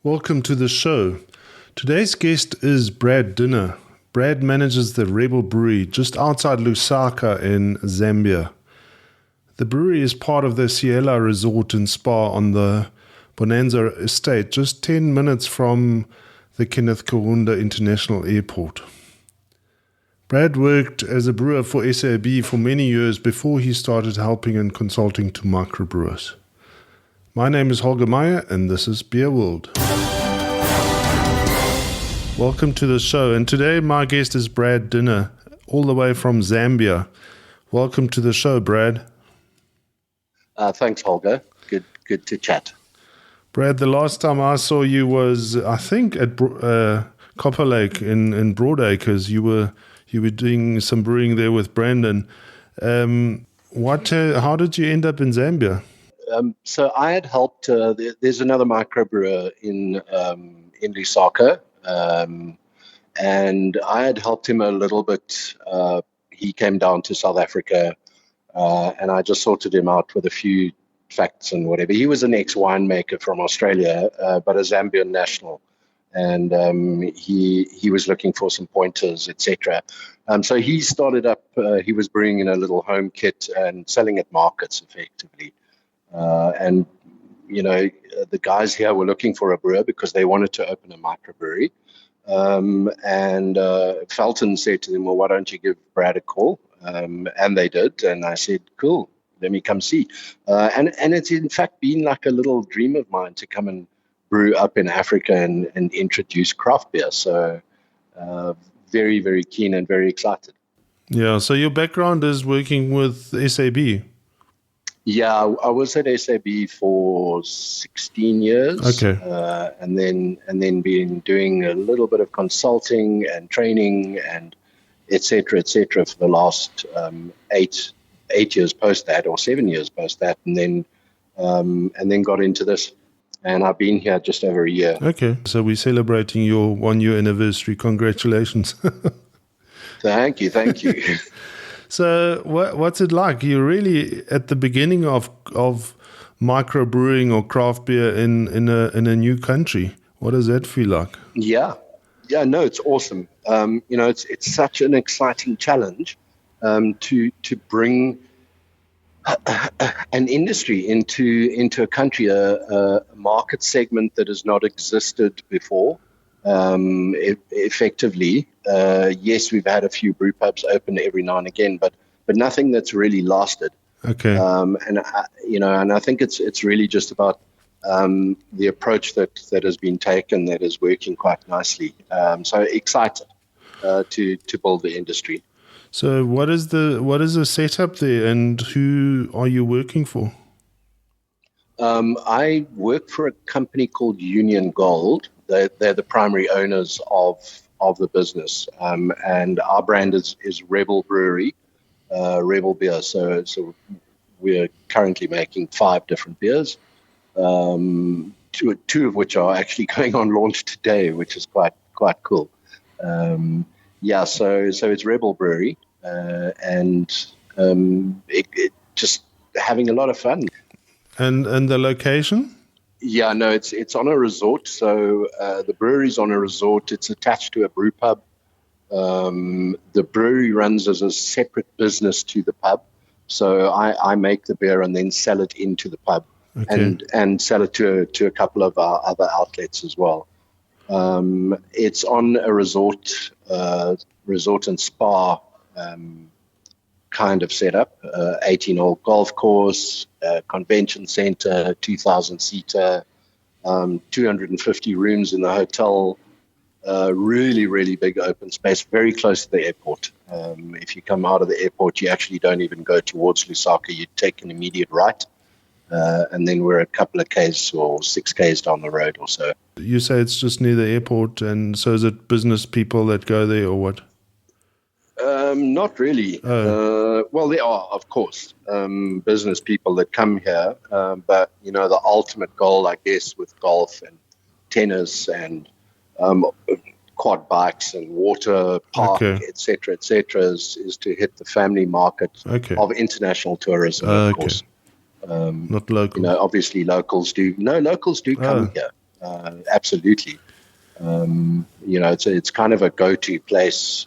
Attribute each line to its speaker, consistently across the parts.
Speaker 1: Welcome to the show. Today's guest is Brad Dinner. Brad manages the Rebel Brewery just outside Lusaka in Zambia. The brewery is part of the Ciela Resort and Spa on the Bonanza Estate, just 10 minutes from the Kenneth Kaunda International Airport. Brad worked as a brewer for SAB for many years before he started helping and consulting to microbrewers. My name is Holger Meier, and this is BeerWorld. Welcome to the show, and today my guest is Brad Dinner, all the way from Zambia. Welcome to the show, Brad.
Speaker 2: Thanks, Holger. Good to chat.
Speaker 1: Brad, the last time I saw you was, I think, at Copper Lake in Broadacres. You were doing some brewing there with Brandon. How did you end up in Zambia?
Speaker 2: So I had helped. There's another microbrewer in Lusaka, and I had helped him a little bit. He came down to South Africa, and I just sorted him out with a few facts and whatever. He was an ex-winemaker from Australia, but a Zambian national, and he was looking for some pointers, etc. So he started up. He was brewing in a little home kit and selling at markets effectively. And the guys here were looking for a brewer because they wanted to open a microbrewery. And Felton said to them, "Well, why don't you give Brad a call?" And they did. And I said, "Cool, let me come see." And it's in fact been like a little dream of mine to come and brew up in Africa and introduce craft beer. So very, very keen and very excited.
Speaker 1: Yeah. So your background is working with SAB.
Speaker 2: Yeah, I was at SAB for 16 years.
Speaker 1: Okay.
Speaker 2: And then been doing a little bit of consulting and training and et cetera, for the last 8 years post that, or 7 years post that, and then got into this. And I've been here just over a year.
Speaker 1: Okay. So we're celebrating your 1 year anniversary. Congratulations.
Speaker 2: Thank you.
Speaker 1: So what's it like? You're really at the beginning of microbrewing or craft beer in a new country. What does that feel like?
Speaker 2: Yeah, no, it's awesome. It's such an exciting challenge to bring an industry into a country, a market segment that has not existed before. Effectively, yes, we've had a few brew pubs open every now and again, but nothing that's really lasted.
Speaker 1: Okay.
Speaker 2: And I think it's really just about the approach that has been taken that is working quite nicely. So excited to build the industry.
Speaker 1: So what is the setup there, and who are you working for?
Speaker 2: I work for a company called Union Gold. They're the primary owners of the business, and our brand is Rebel Brewery, Rebel Beer. So we're currently making 5 different beers, two of which are actually going on launch today, which is quite cool. So it's Rebel Brewery, and it just having a lot of fun.
Speaker 1: And the location?
Speaker 2: Yeah, no, it's on a resort. So the brewery's on a resort. It's attached to a brew pub. The brewery runs as a separate business to the pub. So I make the beer and then sell it into the pub, okay, and sell it to a couple of our other outlets as well. It's on a resort and spa kind of setup, 18-hole golf course, convention center, 2,000-seater, 250 rooms in the hotel, really, really big open space, very close to the airport. If you come out of the airport, you actually don't even go towards Lusaka. You take an immediate right, and then we're a couple of Ks or 6 Ks down the road or so.
Speaker 1: You say it's just near the airport, and so is it business people that go there or what?
Speaker 2: Not really. Well, there are, of course, business people that come here, but the ultimate goal, I guess, with golf and tennis and quad bikes and water park, et cetera, is to hit the family market of international tourism, of course.
Speaker 1: Not local.
Speaker 2: Obviously locals do. No, locals do come here. Absolutely. It's kind of a go-to place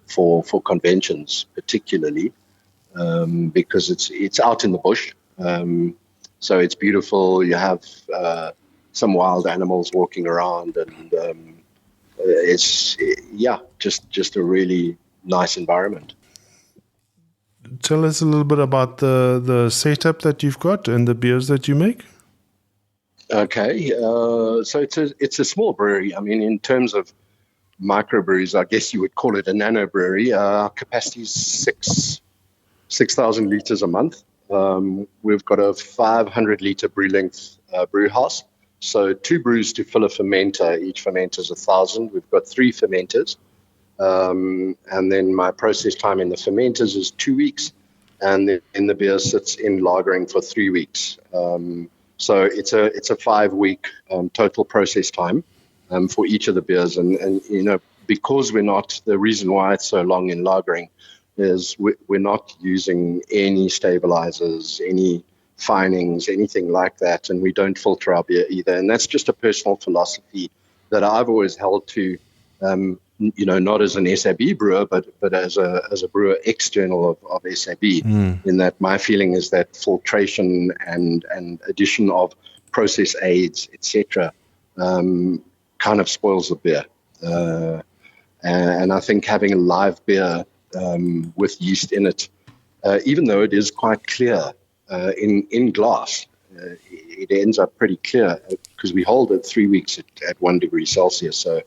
Speaker 2: for conventions, particularly because it's out in the bush. So it's beautiful. You have some wild animals walking around, and just a really nice environment.
Speaker 1: Tell us a little bit about the setup that you've got and the beers that you make.
Speaker 2: Okay, so it's a small brewery. I mean, in terms of microbreweries, I guess you would call it a nano brewery. Our capacity is 6,000 liters a month. We've got a 500 liter brew length brew house. So 2 brews to fill a fermenter. Each fermenter is 1,000. We've got 3 fermenters. And then my process time in the fermenters is 2 weeks. And then the beer sits in lagering for 3 weeks. So it's a 5-week total process time for each of the beers. And because the reason why it's so long in lagering is we're not using any stabilizers, any finings, anything like that, and we don't filter our beer either. And that's just a personal philosophy that I've always held to, not as an SAB brewer, but as a brewer external of SAB, in that my feeling is that filtration and addition of process aids, etc., kind of spoils the beer. And I think having a live beer with yeast in it, even though it is quite clear in glass, it ends up pretty clear because we hold it 3 weeks at 1 degree Celsius. So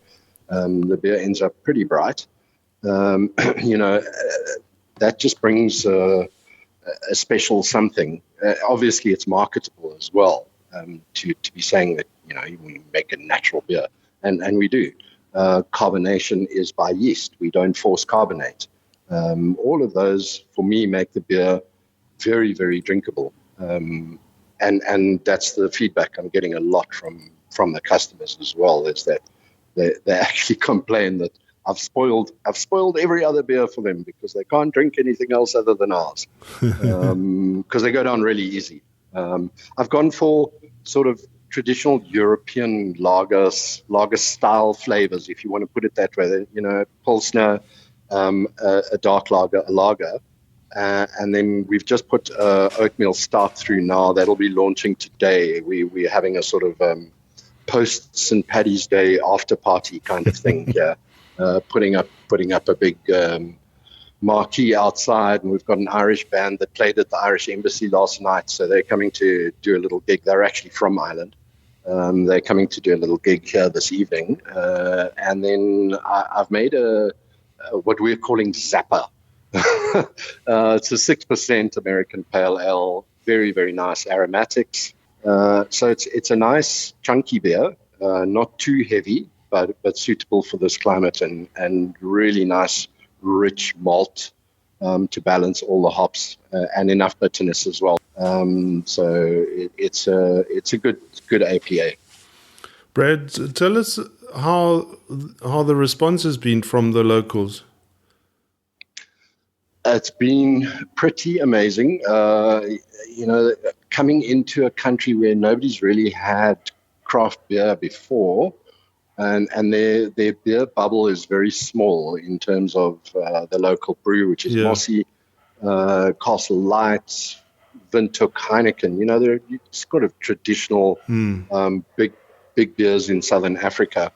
Speaker 2: the beer ends up pretty bright. That just brings a special something. Obviously, it's marketable as well to be saying that, we make a natural beer. And we do. Carbonation is by yeast. We don't force carbonate. All of those, for me, make the beer very, very drinkable. And that's the feedback I'm getting a lot from the customers as well, is that they actually complain that I've spoiled every other beer for them because they can't drink anything else other than ours, because they go down really easy. I've gone for sort of traditional European lager style flavors, if you want to put it that way. Pilsner, a dark lager, a lager. And then we've just put oatmeal stout through now. That'll be launching today. We're having a sort of post St. Paddy's Day after party kind of thing here, putting up a big marquee outside, and we've got an Irish band that played at the Irish Embassy last night. So they're coming to do a little gig. They're actually from Ireland. They're coming to do a little gig here this evening. And then I've made what we're calling Zappa. It's a 6% American Pale Ale, very, very nice aromatics. So it's a nice chunky beer, not too heavy, but suitable for this climate, and really nice rich malt to balance all the hops, and enough bitterness as well. So it's a good APA.
Speaker 1: Brad, tell us how the response has been from the locals.
Speaker 2: It's been pretty amazing. Coming into a country where nobody's really had craft beer before, and their beer bubble is very small in terms of the local brew, which is Mossy, Castle Light, Windhoek, Heineken. They're sort of traditional big beers in southern Africa,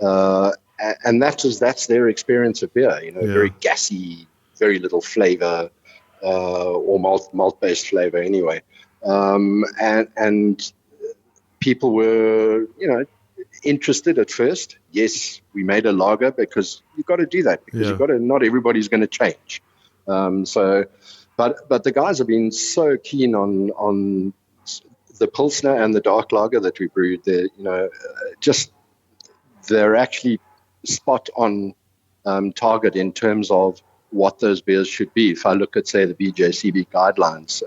Speaker 2: and that's their experience of beer. Very gassy, very little flavor, or malt-based flavor anyway. And people were, interested at first. Yes, we made a lager because you've got to do that, because not everybody's going to change. But the guys have been so keen on the Pilsner and the dark lager that we brewed. They're actually spot on target in terms of what those beers should be. If I look at, say, the BJCB guidelines,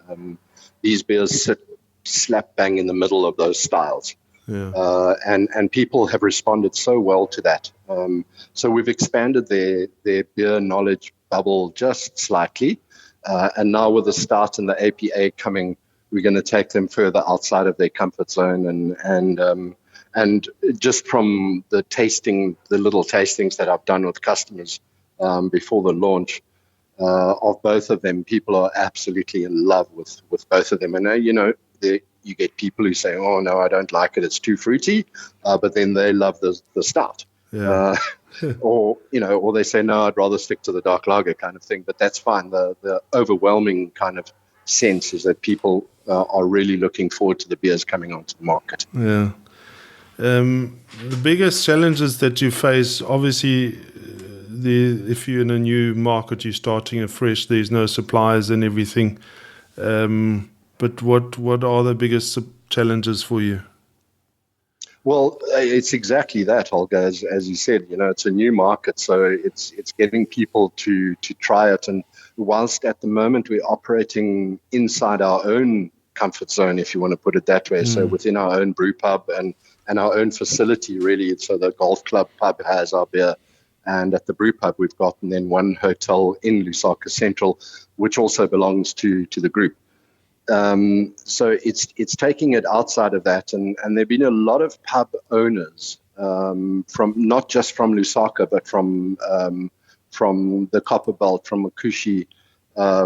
Speaker 2: these beers sit slap bang in the middle of those styles. And people have responded so well to that. So we've expanded their beer knowledge bubble just slightly. And now with the start and the APA coming, we're going to take them further outside of their comfort zone And just from the little tastings that I've done with customers before the launch of both of them, people are absolutely in love with both of them. And you get people who say, "Oh no, I don't like it; it's too fruity," but then they love the stout.
Speaker 1: Yeah.
Speaker 2: Or they say, "No, I'd rather stick to the dark lager," kind of thing. But that's fine. The overwhelming kind of sense is that people are really looking forward to the beers coming onto the market.
Speaker 1: Yeah. The biggest challenges that you face, obviously, if you're in a new market, you're starting afresh. There's no suppliers and everything. But what are the biggest challenges for you?
Speaker 2: Well, it's exactly that, Holger. As you said, it's a new market, so it's getting people to try it. And whilst at the moment we're operating inside our own comfort zone, if you want to put it that way, so within our own brew pub and our own facility, really. So the golf club pub has our beer, and at the brew pub we've got and then one hotel in Lusaka Central, which also belongs to the group. So it's taking it outside of that, and there've been a lot of pub owners from not just from Lusaka, but from the Copperbelt, from Makushi,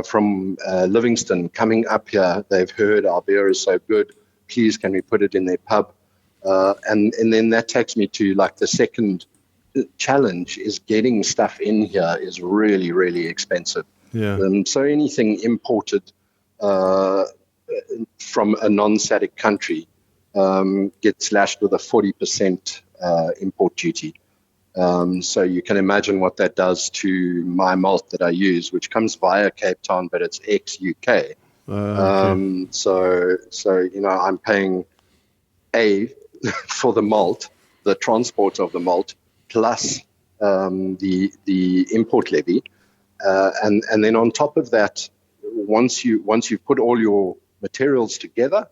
Speaker 2: from Livingston, coming up here. They've heard our beer is so good. Please, can we put it in their pub? And then that takes me to like the second challenge is getting stuff in here is really, really expensive.
Speaker 1: Yeah.
Speaker 2: So anything imported from a non-SADC country gets slashed with a 40% import duty. So you can imagine what that does to my malt that I use, which comes via Cape Town, but it's ex-UK. Okay. So I'm paying for the malt, the transport of the malt, plus the import levy, and then on top of that, once you've put all your materials together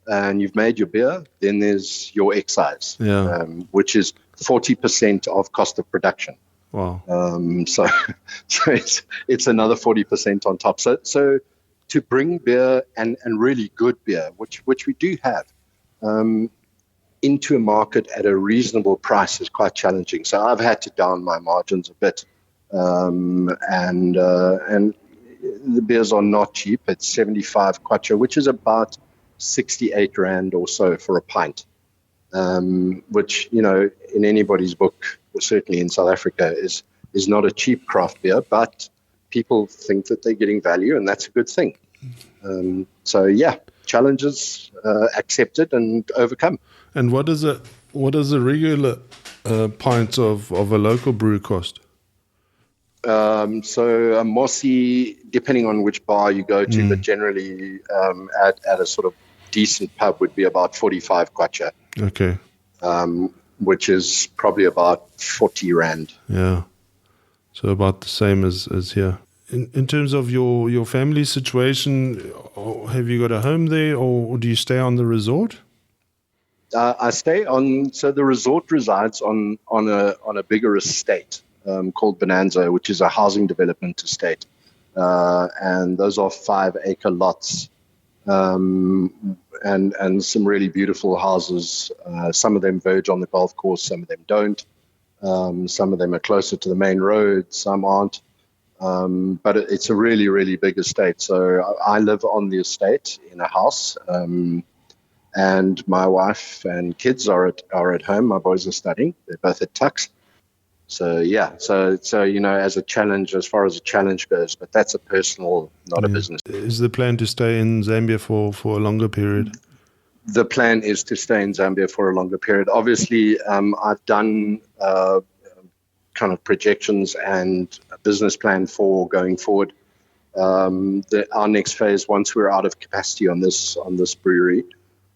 Speaker 2: and you've made your beer, then there's your excise, which is 40% of cost of production.
Speaker 1: Wow.
Speaker 2: So it's another 40% on top. So to bring beer and really good beer, which we do have, into a market at a reasonable price is quite challenging. So I've had to down my margins a bit, and the beers are not cheap. It's 75 kwacha, which is about 68 rand or so for a pint, which, in anybody's book, or certainly in South Africa, is not a cheap craft beer, but people think that they're getting value, and that's a good thing. Challenges accepted and overcome.
Speaker 1: And what does a regular pint of a local brew cost?
Speaker 2: So a Mossie, depending on which bar you go to, but generally at a sort of decent pub would be about 45 kwacha.
Speaker 1: Okay.
Speaker 2: Which is probably about 40 rand.
Speaker 1: Yeah. So about the same as here. In terms of your family situation, have you got a home there, or do you stay on the resort?
Speaker 2: I stay on. So the resort resides on a bigger estate called Bonanza, which is a housing development estate, and those are 5-acre lots, and some really beautiful houses. Some of them verge on the golf course, some of them don't. Some of them are closer to the main road, some aren't. But it's a really, really big estate. So I live on the estate in a house, and my wife and kids are at home. My boys are studying. They're both at Tux. So as a challenge, as far as a challenge goes, but that's a personal, not a business.
Speaker 1: Is the plan to stay in Zambia for a longer period?
Speaker 2: The plan is to stay in Zambia for a longer period. Obviously, I've done kind of projections and a business plan for going forward. Our next phase, once we're out of capacity on this brewery,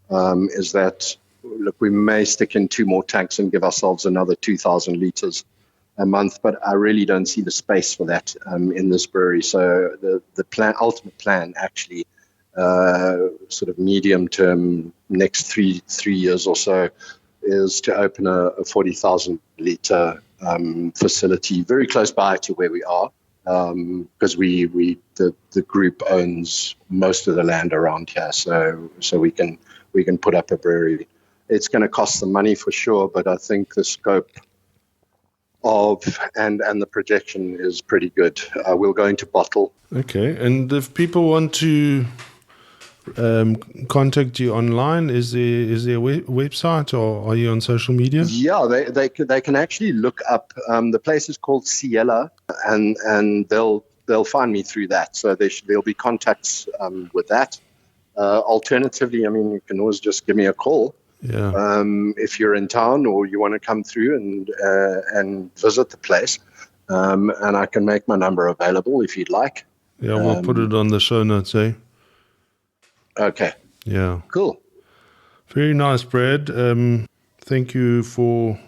Speaker 2: is that, look, we may stick in 2 more tanks and give ourselves another 2,000 liters a month, but I really don't see the space for that in this brewery. So the ultimate plan, actually, sort of medium term, next three years or so, is to open a 40,000 liter facility very close by to where we are, because the group owns most of the land around here, so we can put up a brewery. it's going to cost some money for sure, but I think the scope of and the projection is pretty good. We'll go into bottle.
Speaker 1: Okay, and if people want to contact you online, is there a website, or are you on social media?
Speaker 2: Yeah, they can actually look up. The place is called Ciela, and they'll find me through that. So there'll be contacts with that. Alternatively, I mean, you can always just give me a call.
Speaker 1: Yeah.
Speaker 2: If you're in town or you want to come through and visit the place, and I can make my number available if you'd like.
Speaker 1: Yeah, we'll put it on the show notes, eh?
Speaker 2: Okay.
Speaker 1: Yeah.
Speaker 2: Cool.
Speaker 1: Very nice, Brad. Thank you for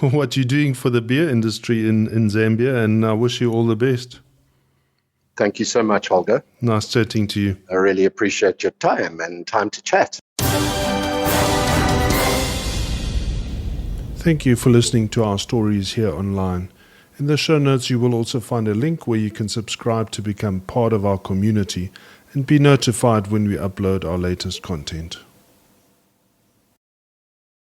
Speaker 1: what you're doing for the beer industry in Zambia, and I wish you all the best.
Speaker 2: Thank you so much, Holger.
Speaker 1: Nice chatting to you.
Speaker 2: I really appreciate your time to chat.
Speaker 1: Thank you for listening to our stories here online. In the show notes, you will also find a link where you can subscribe to become part of our community and be notified when we upload our latest content.